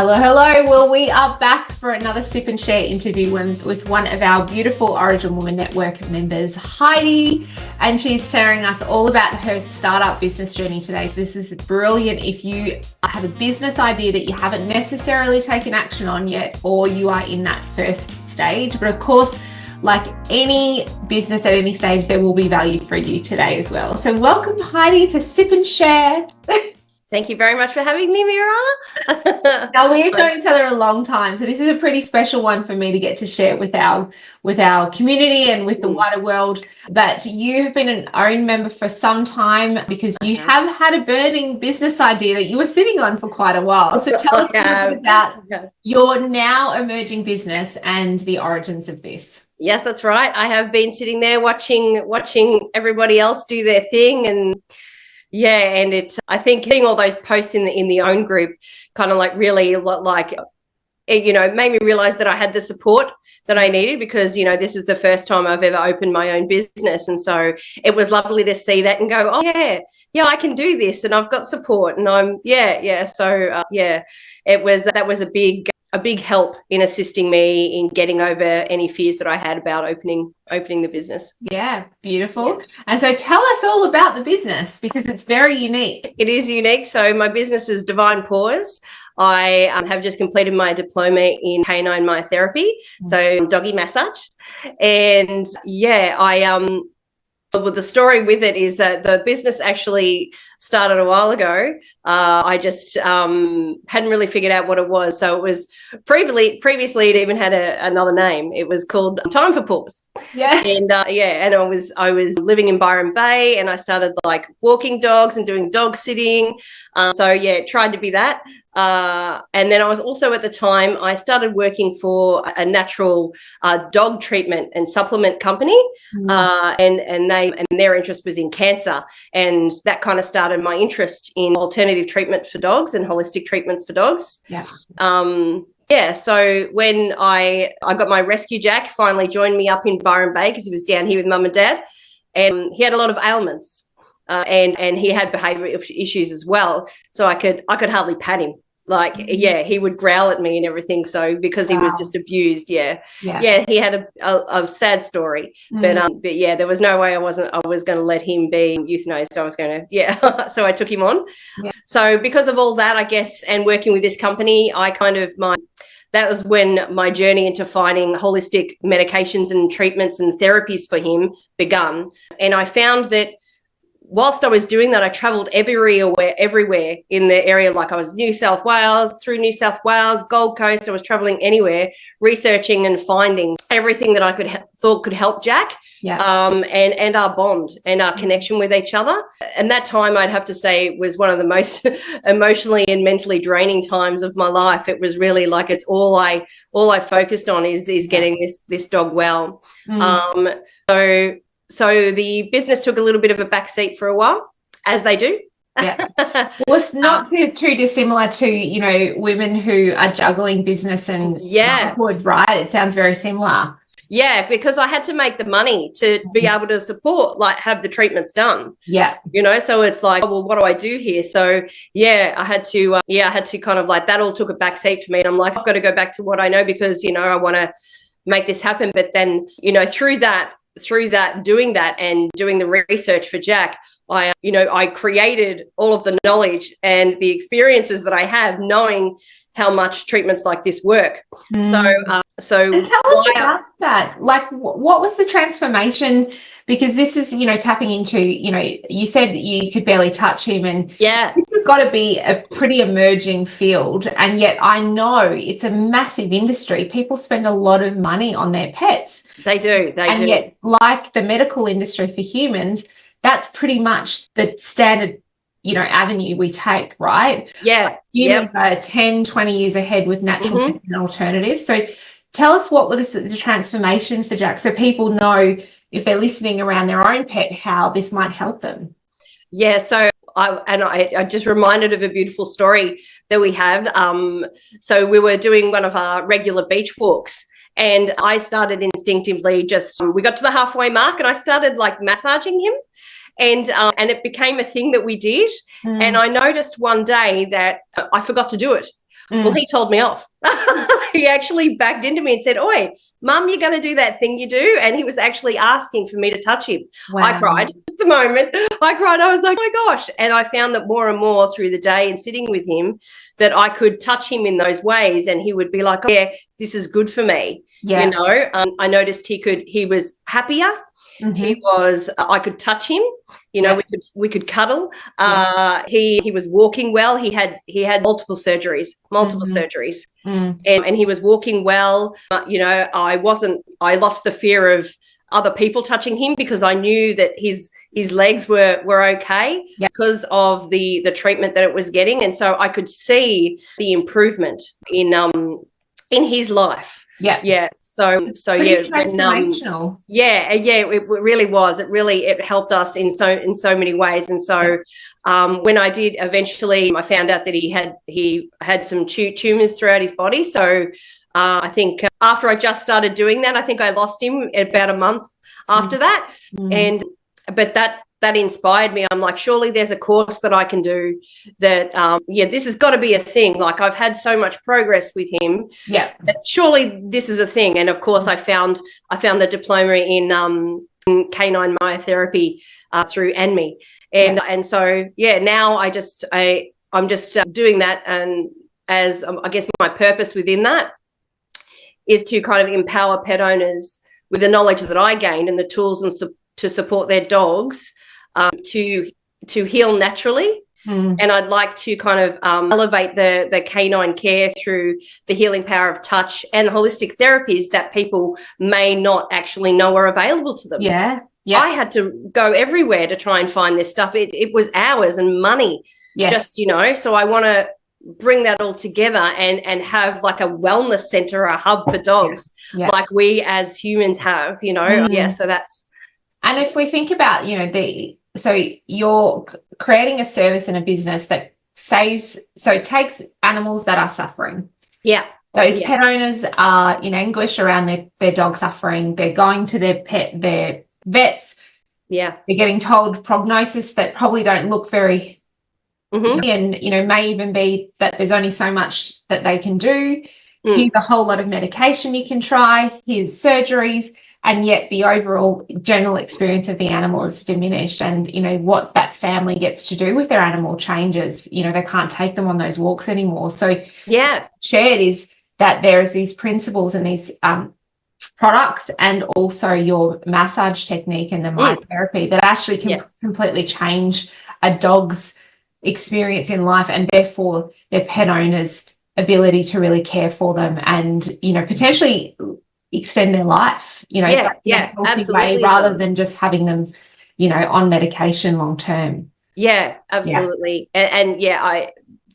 Hello, hello. Well, we are back for another Sip and Share interview with one of our beautiful Origin Woman Network members, Heidi, and she's sharing us all about her startup business journey today. So this is brilliant if you have a business idea that you haven't necessarily taken action on yet, or you are in that first stage. But of course, like any business at any stage, there will be value for you today as well. So welcome, Heidi, to Sip and Share. Thank you very much for having me, Mira. Now, we've known each other a long time, so this is a pretty special one for me to get to share with our community and with the wider world. But you have been an OWN member for some time because you have had a burning business idea that you were sitting on for quite a while. So tell us a little bit about your now emerging business and the origins of this. Yes, that's right. I have been sitting there watching everybody else do their thing, and I think seeing all those posts in the OWN group kind of like really like, you know, made me realize that I had the support that I needed, because, you know, this is the first time I've ever opened my own business. And so it was lovely to see that and go, oh yeah, I can do this, and I've got support, and So that was a big help in assisting me in getting over any fears that I had about opening the business. Yeah, beautiful. Yeah. And so tell us all about the business, because it's very unique. It is unique. So my business is Divine PAWS. I have just completed my diploma in canine myotherapy, so doggy massage. And the story with it is that the business actually started a while ago. I just hadn't really figured out what it was. So it was previously it even had another name. It was called Time for PAWS. Yeah. And and I was living in Byron Bay, and I started like walking dogs and doing dog sitting. Tried to be that. And then I was also, at the time, I started working for a natural dog treatment and supplement company, and their interest was in cancer, and that kind of started my interest in alternative treatment for dogs and holistic treatments for dogs. So when I got my rescue Jack, finally joined me up in Byron Bay, because he was down here with mum and dad, and he had a lot of ailments. And he had behavioural issues as well. So I could hardly pat him. Like, he would growl at me and everything. So because he was just abused. He had a sad story, but there was no way I was going to let him be euthanized. So I was going to, so I took him on. Yeah. So because of all that, I guess, and working with this company, that was when my journey into finding holistic medications and treatments and therapies for him begun. And I found that whilst I was doing that, I travelled everywhere in the area. Like, I was through New South Wales, Gold Coast. I was travelling anywhere, researching and finding everything that I thought could help Jack. And our bond and our connection with each other. And that time, I'd have to say, was one of the most emotionally and mentally draining times of my life. It was really like, it's all I focused on is getting this dog well. So the business took a little bit of a backseat for a while, as they do. Yeah. Well, it's not too dissimilar to, you know, women who are juggling business and motherhood, right? It sounds very similar. Yeah, because I had to make the money to be able to support, like, have the treatments done. Yeah. You know, so it's like, well, what do I do here? So, I had to kind of like, that all took a backseat for me. And I'm like, I've got to go back to what I know, because, you know, I want to make this happen. But then, you know, through doing that and doing the research for Jack, I created all of the knowledge and the experiences that I have, knowing how much treatments like this work. So and tell us about that. Like, what was the transformation? Because this is, you know, tapping into, you know, you said you could barely touch him, and this has got to be a pretty emerging field. And yet I know it's a massive industry. People spend a lot of money on their pets. They do. And yet, like the medical industry for humans, that's pretty much the standard, you know, avenue we take, right? Yeah. Humans are 10, 20 years ahead with natural alternatives. So tell us, what was the transformation for Jack, so people know, if they're listening around their own pet, how this might help them. Yeah, so I just reminded of a beautiful story that we have. So we were doing one of our regular beach walks, and I started instinctively we got to the halfway mark, and I started like massaging him. And it became a thing that we did. And I noticed one day that I forgot to do it. Well, he told me off. He actually backed into me and said, "Oi, Mum, you're going to do that thing you do." And he was actually asking for me to touch him. Wow. I cried at the moment. I cried. I was like, "Oh my gosh." And I found that more and more through the day and sitting with him that I could touch him in those ways. And he would be like, "Oh, yeah, this is good for me." Yeah. You know, I noticed he was happier. He was, I could touch him, you know, we could cuddle. He was walking well. He had multiple surgeries, and he was walking well. You know, I lost the fear of other people touching him because I knew that his legs were okay because of the treatment that it was getting. And so I could see the improvement in his life. Yeah. So transformational. It really was. It helped us in so many ways. And so when I did eventually, I found out that he had some tumors throughout his body. So I think after I just started doing that, I think I lost him about a month after that. But that inspired me. I'm like, surely there's a course that I can do that, this has got to be a thing. Like, I've had so much progress with him. Yeah. That surely this is a thing. And of course I found the diploma in canine myotherapy through ANMI. And so, now I'm just doing that. And as I guess my purpose within that is to kind of empower pet owners with the knowledge that I gained and the tools and to support their dogs to heal naturally. And I'd like to kind of elevate the canine care through the healing power of touch and holistic therapies that people may not actually know are available to them. Yeah. I had to go everywhere to try and find this stuff. It was hours and money, just, you know, so I want to bring that all together and have like a wellness center, a hub for dogs, like we as humans have, you know. So that's. And if we think about, you know, so you're creating a service and a business that it takes animals that are suffering. Yeah. Those pet owners are in anguish around their dog suffering. They're going to their vets. Yeah. They're getting told prognosis that probably don't look very, and, you know, may even be that there's only so much that they can do. Here's a whole lot of medication you can try. Here's surgeries. And yet the overall general experience of the animal is diminished. And, you know, what that family gets to do with their animal changes. You know, they can't take them on those walks anymore. So shared is that there is these principles and these products and also your massage technique and the myotherapy that actually can completely change a dog's experience in life and therefore their pet owner's ability to really care for them and, you know, potentially extend their life, you know, absolutely, way, rather than just having them, you know, on medication long term. Yeah, absolutely. And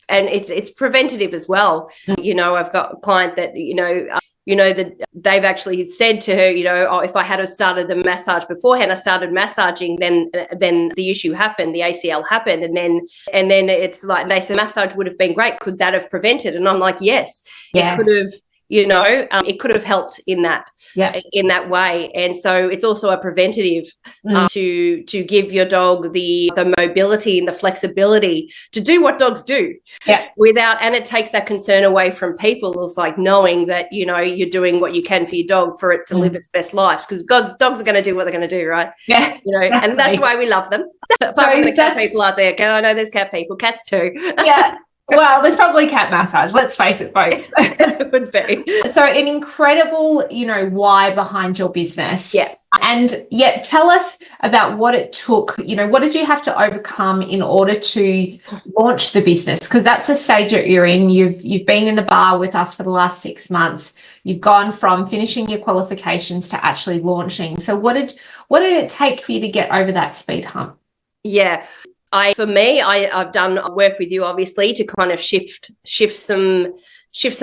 it's preventative as well. You know, I've got a client that, that they've actually said to her, you know, oh, if I had started the massage beforehand, I started massaging, then the issue happened, the ACL happened. And then it's like, they said massage would have been great. Could that have prevented? And I'm like, yes. It could have. You know, it could have helped in that way. And so it's also a preventative to give your dog the mobility and the flexibility to do what dogs do and it takes that concern away from people. It's like knowing that, you know, you're doing what you can for your dog for it to live its best life, because dogs are going to do what they're going to do, right? Yeah, you know, exactly. And that's why we love them. Apart from the cat people out there, I know there's cat people, cats too. Yeah. Well, there's probably cat massage. Let's face it, folks. It would be. So an incredible, you know, why behind your business. Yeah. And yet tell us about what it took, you know, what did you have to overcome in order to launch the business? Because that's the stage that you're in. You've been in the bar with us for the last 6 months. You've gone from finishing your qualifications to actually launching. So what did it take for you to get over that speed hump? Yeah. I've done work with you, obviously, to kind of shift some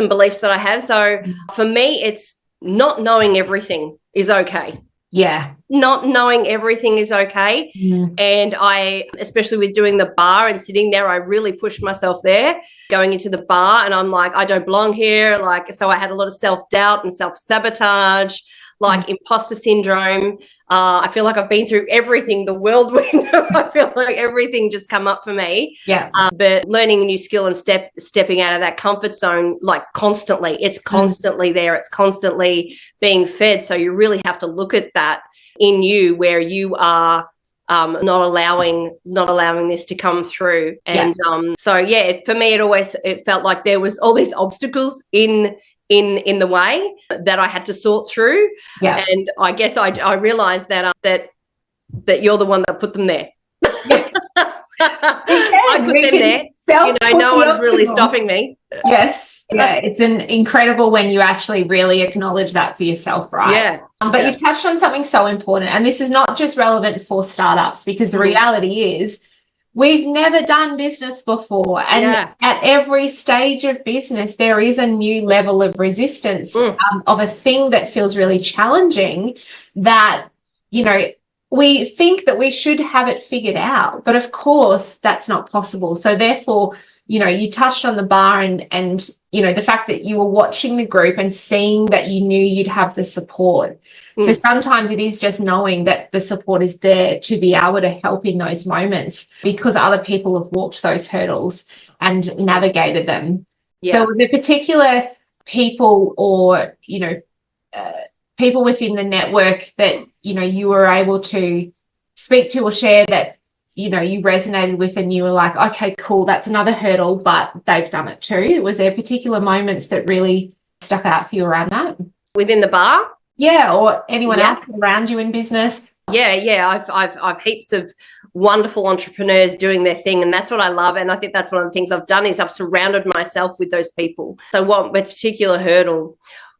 beliefs that I have. So for me, it's not knowing everything is okay. Yeah. Not knowing everything is okay. And I, especially with doing the bar and sitting there, I really pushed myself there, going into the bar, and I'm like, I don't belong here. Like, so I had a lot of self-doubt and self-sabotage. like imposter syndrome. I feel like I've been through everything, the whirlwind. I feel like everything just come up for me. Yeah. But learning a new skill and stepping out of that comfort zone, like constantly, it's constantly there. It's constantly being fed. So you really have to look at that in you, where you are not allowing this to come through. And for me, it felt like there was all these obstacles in the way that I had to sort through. Yeah. And I guess I realized that you're the one that put them there. I put them there. No one's really stopping me. Yes. Yeah. It's incredible when you actually really acknowledge that for yourself, right? Yeah. But you've touched on something so important, and this is not just relevant for startups, because the reality is we've never done business before. And at every stage of business, there is a new level of resistance of a thing that feels really challenging, that, we think that we should have it figured out. But of course, that's not possible. So therefore, you touched on the bar and the fact that you were watching the group and seeing that you knew you'd have the support. So sometimes it is just knowing that the support is there to be able to help in those moments, because other people have walked those hurdles and navigated them. So the particular people or, people within the network that, you were able to speak to or share that, you resonated with, and you were like, okay, cool, that's another hurdle, but they've done it too. Was there particular moments that really stuck out for you around that? Within the bar? Yeah, or anyone else around you in business? Yeah. I've heaps of wonderful entrepreneurs doing their thing, and that's what I love. And I think that's one of the things I've done is I've surrounded myself with those people. So one particular hurdle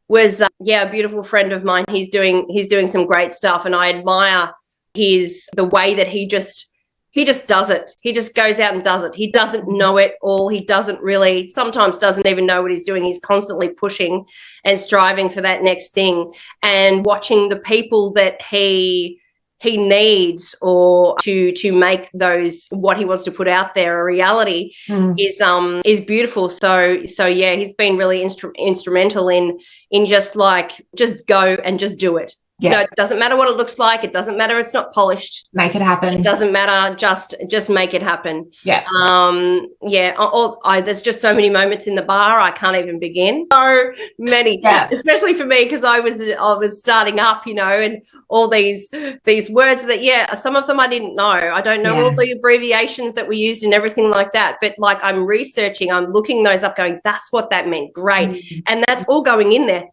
was, a beautiful friend of mine. He's doing some great stuff, and I admire the way that he just does it. He just goes out and does it. He doesn't know it all. He sometimes doesn't even know what he's doing. He's constantly pushing and striving for that next thing, and watching the people that he needs or to make those, what he wants to put out there, a reality is beautiful. So he's been really instrumental in just go and just do it. Yeah. It doesn't matter what it looks like. It doesn't matter. It's not polished. Make it happen. It doesn't matter. Just make it happen. Yeah. There's just so many moments in the bar. I can't even begin. So many, especially for me, because I was starting up, and all these words that, some of them I didn't know. I don't know all the abbreviations that we used and everything like that. But I'm researching, I'm looking those up, going, that's what that meant. Great. And that's all going in there.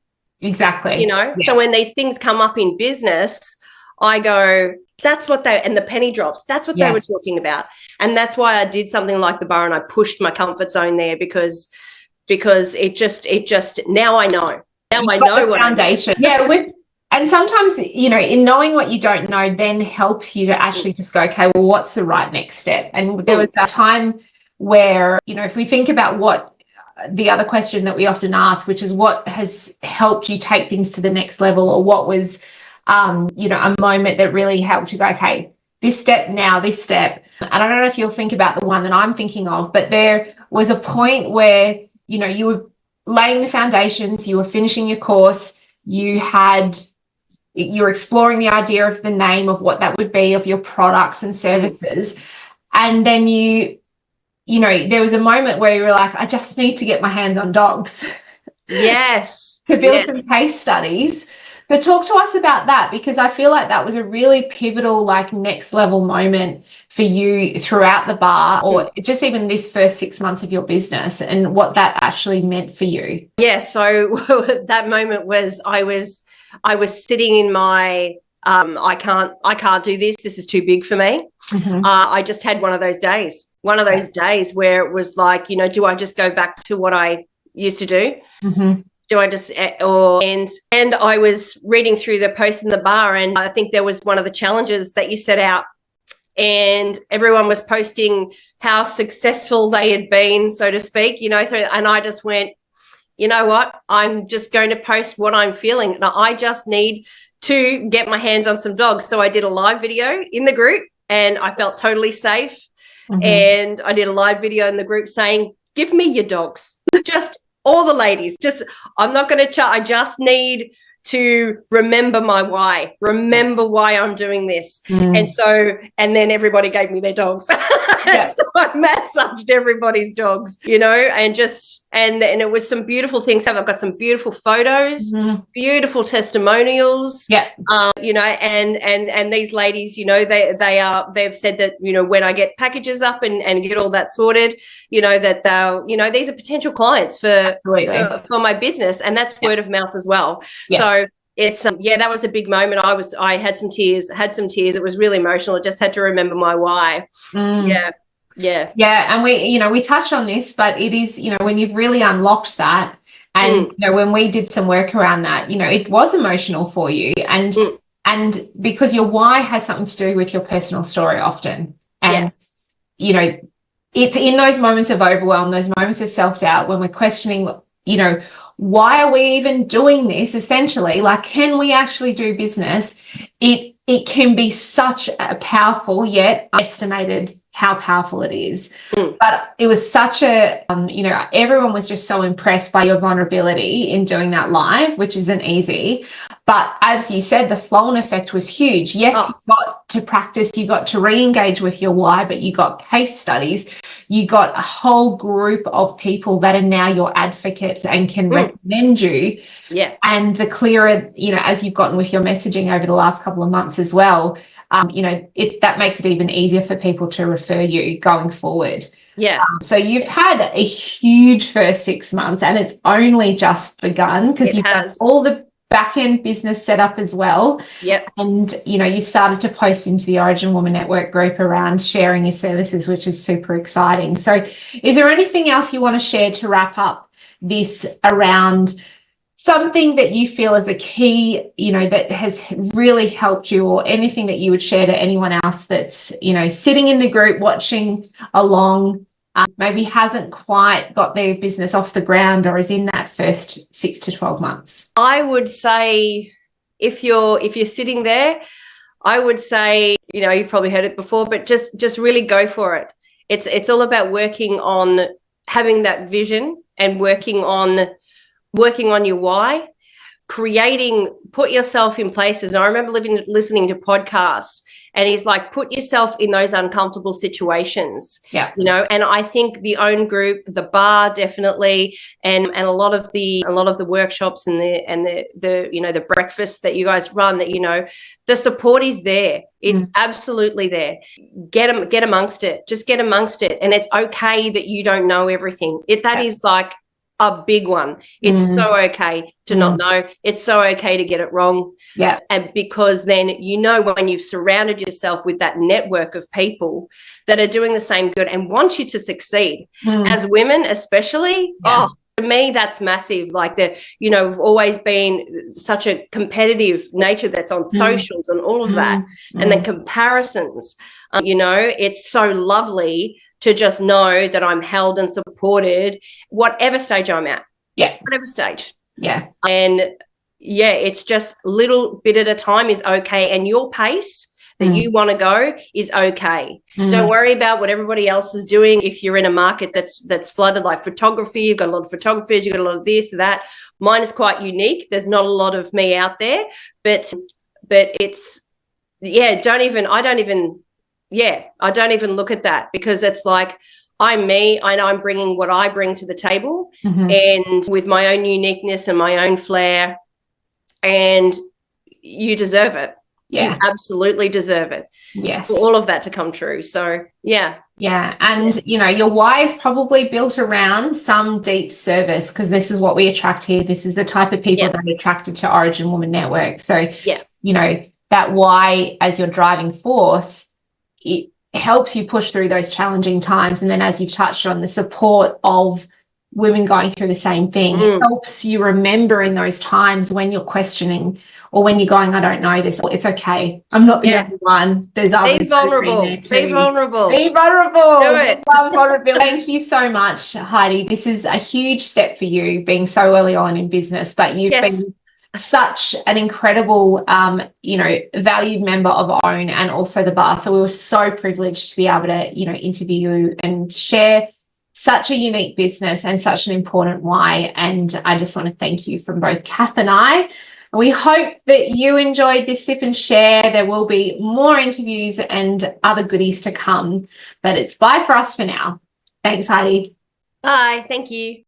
Exactly. So when these things come up in business, I go, that's what and the penny drops, that's what they were talking about. And that's why I did something like the bar, and I pushed my comfort zone there, because it just now I know. Now I know what foundation. And sometimes, in knowing what you don't know then helps you to actually just go, okay, well, what's the right next step? And there was a time where, if we think about what the other question that we often ask, which is what has helped you take things to the next level, or what was, a moment that really helped you go, okay, this step. And I don't know if you'll think about the one that I'm thinking of, but there was a point where, you were laying the foundations, you were finishing your course, you're exploring the idea of the name of what that would be, of your products and services. And then there was a moment where you were like, I just need to get my hands on dogs. Yes. To build some case studies. So talk to us about that, because I feel like that was a really pivotal, next level moment for you throughout the bar, or just even this first 6 months of your business, and what that actually meant for you. Yeah. So that moment was, I was sitting in my, I can't do this. This is too big for me. I just had one of those days where it was like, do I just go back to what I used to do? Do I just, and I was reading through the post in the bar, and I think there was one of the challenges that you set out, and everyone was posting how successful they had been, so to speak, and I just went, you know what, I'm just going to post what I'm feeling, and I just need to get my hands on some dogs. So I did a live video in the group, and I felt totally safe. And I did a live video in the group saying, give me your dogs. Just all the ladies. I'm not going to I just need to remember my why, remember why I'm doing this. And then everybody gave me their dogs. So I massaged everybody's dogs, and it was some beautiful things. I've got some beautiful photos, beautiful testimonials, and these ladies, they've said that, when I get packages up and get all that sorted, that they'll, these are potential clients for my business, and that's word of mouth as well. So it's that was a big moment. I had some tears. It was really emotional. I just had to remember my why. And we touched on this, but it is, when you've really unlocked that, and when we did some work around that, it was emotional for you, and because your why has something to do with your personal story often, and it's in those moments of overwhelm, those moments of self-doubt, when we're questioning, why are we even doing this? Essentially, like, can we actually do business? It can be such a powerful, yet estimated how powerful it is. But it was such a, everyone was just so impressed by your vulnerability in doing that live, which isn't easy. But as you said, the flow-on effect was huge. Yes, you got to practice, you got to re-engage with your why, but you got case studies, you got a whole group of people that are now your advocates and can recommend you. And the clearer, as you've gotten with your messaging over the last couple of months as well, that makes it even easier for people to refer you going forward. So you've had a huge first 6 months, and it's only just begun, because you've got all the back-end business set up as well. And you started to post into the Origin Woman Network group around sharing your services, which is super exciting. So is there anything else you want to share to wrap up this around something that you feel is a key, that has really helped you, or anything that you would share to anyone else that's, sitting in the group watching along, maybe hasn't quite got their business off the ground, or is in that first 6 to 12 months? I would say, if you're sitting there, I would say, you've probably heard it before, but just really go for it. It's all about working on having that vision and working on your why, put yourself in places. And I remember listening to podcasts, and he's like, put yourself in those uncomfortable situations. And I think the own group, the bar, definitely, and a lot of the workshops and the breakfasts that you guys run, the support is there. It's absolutely there. Get amongst it. Just get amongst it. And it's okay that you don't know everything. That is like a big one. It's so okay to not know. It's so okay to get it wrong. And because then, when you've surrounded yourself with that network of people that are doing the same good and want you to succeed, as women especially, to me, that's massive. Like, we've always been such a competitive nature that's on socials and all of that. And then comparisons, it's so lovely to just know that I'm held and supported, whatever stage I'm at. Whatever stage. And it's just little bit at a time is okay. And your pace that you want to go is okay. Don't worry about what everybody else is doing. If you're in a market that's flooded, like photography, you've got a lot of photographers, you've got a lot of this, that. Mine is quite unique. There's not a lot of me out there, but it's, I don't even look at that, because it's like, I'm me, and I'm bringing what I bring to the table, and with my own uniqueness and my own flair, and you deserve it. You absolutely deserve it. For all of that to come true. So, and, your why is probably built around some deep service, because this is what we attract here. This is the type of people that are attracted to Origin Woman Network. So, that why as your driving force, it helps you push through those challenging times. And then, as you've touched on, the support of women going through the same thing, it helps you remember in those times when you're questioning, or when you're going, I don't know this, it's okay. I'm not the only one. There's others. Be vulnerable. Be vulnerable. Be vulnerable. Do it. Thank you so much, Heidi. This is a huge step for you, being so early on in business, but you've been such an incredible, valued member of OWN and also the bar. So we were so privileged to be able to, interview you and share such a unique business and such an important why. And I just want to thank you from both Kath and I We hope that you enjoyed this sip and share. There will be more interviews and other goodies to come, but it's bye for us for now. Thanks, Heidi. Bye. Thank you.